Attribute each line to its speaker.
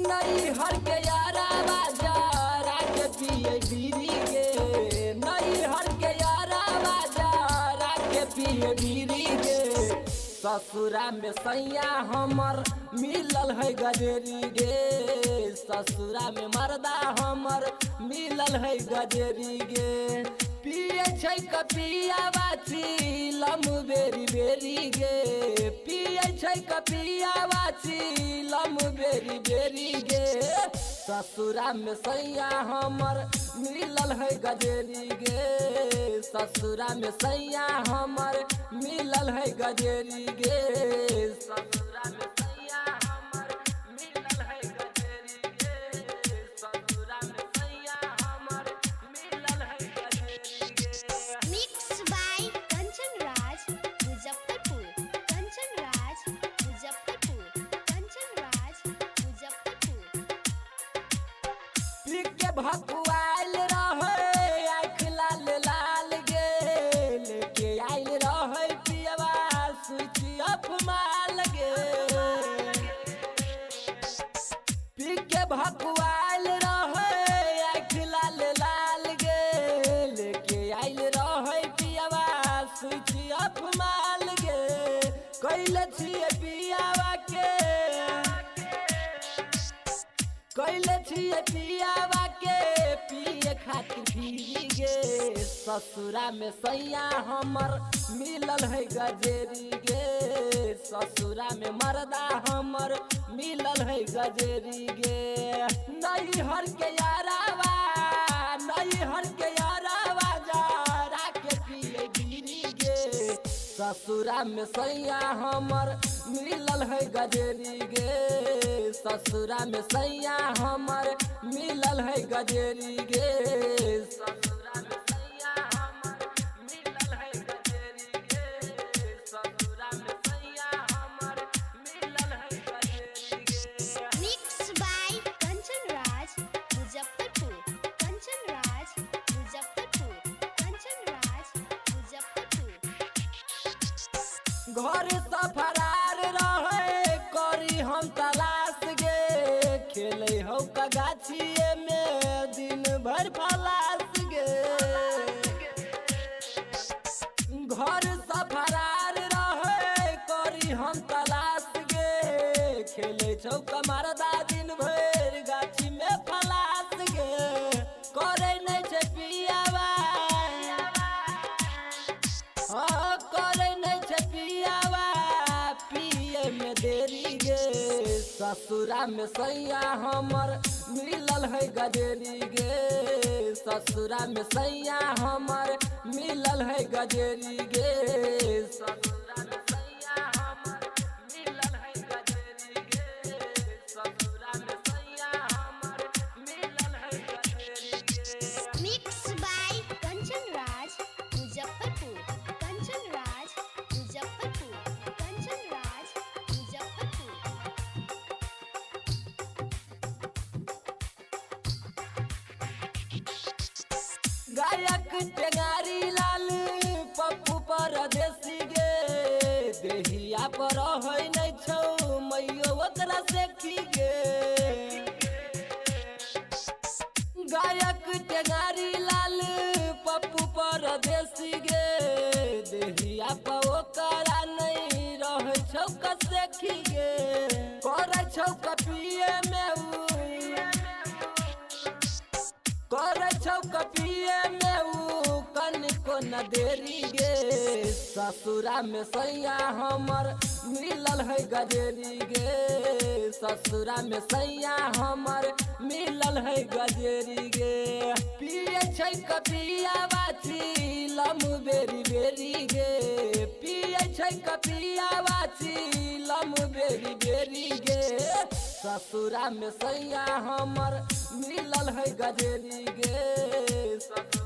Speaker 1: नहीं हर के यारा बाजा राके पिए बीरी गे, नहीं हर के यारा बाजा राके पिए बीरी गे। ससुरा में सैया हमर मिलल है गजेरी गे, ससुरा में मर्दा हमर मिलल है गजेरी गे। पिए छै कपिया बाची लम बेरी बेरी गे, पिए छै कपिया बाची लम बेरी बेरी गे। ससुरा में सैया हमर मिलल है गजेरी गे, ससुरा में सैया हमर मिलल है गजेरी गे। ससुरा में सैया हमर मिलल है गजेरी गे, ससुरा में सैया हमर मिलल है गजेरी गे।
Speaker 2: Mix by Kanchan Raj Muzaffarpur, Kanchan Raj Muzaffarpur, Kanchan Raj Muzaffarpur.
Speaker 1: पी के भकुआइल रहे आँख लाल लाल गे, लेके आइल रहे पियवा स्विच ऑफ माल गे। पी के भकुआइल रहे आँख लाल लाल गे, लेके आइल रहे पियवा स्विच ऑफ माल गे। कैले छिए पियावा के, कैले छिए पियावा के पिए खातिर पी गे। ससुरा में सैया हमर मिलल है गजेरी गे, ससुरा में मर्दा हमर मिलल है गजेरी गे। नहीं हर के यारावा, नहीं हर के यारावा जा राके पिए बीरी गे। ससुरा में सैया हमर मिलल है गजेरी गे, ससुरा में सैया हमर मिलल है गजेरी गे। ससुरा में सैया हमर मिलल है गजेरी गे, ससुरा में सैया हमर मिलल है गजेरी गे।
Speaker 2: Mix by Kanchan Raj Muzaffarpur, Kanchan Raj Muzaffarpur, Kanchan Raj Muzaffarpur.
Speaker 1: घर से फरार रहे करी हम तलाश गे, खेले हो का गाछिए में दिन भर फलास गे। घर से फरार रहे करी हम तलाश गे, खेले छौ का मर्दा दिन भर गाछी में फलास गे। करे नहीं छै पियावा, हाँ करे नहीं छै पियावा पिए में देरी गे। ससुरा में सैया हमर मिलल है गजेरी गे, ससुरा में सैया हमर मिलल है गजेरी गे। ससुरा में सैया हमर मिलल है गजेरी गे, ससुरा में सैया हमर मिलल है गजेरी गे।
Speaker 2: Mix by Kanchan Raj Muzaffarpur, Kanchan Raj Muzaffarpur, Kanchan Raj Muzaffarpur.
Speaker 1: गायक टेंगारी लाल पप्पू परदेसी गे, देहिया पर है नहीं छौ मैयो ओकरा सेखी गे। गायक टेंगारी लाल पप्पू परदेसी गे, देहिया पर ओकरा नहीं रहे छौ का सेखी गे। करे छौ का पिए में उ, करे छौ कपिए में उ कनिको न देरी गे। ससुरा में सैया हमर मिलल है गजेरी गे, ससुरा में सैया हमर मिलल है गजेरी गे। पिए छै कपिया बाची लम बेरी बेरी गे, पिए छै कपिया बाची लम बेरी बेरी गे। ससुरा में सैया हमर मिलल है गजेरी गे, ससुरा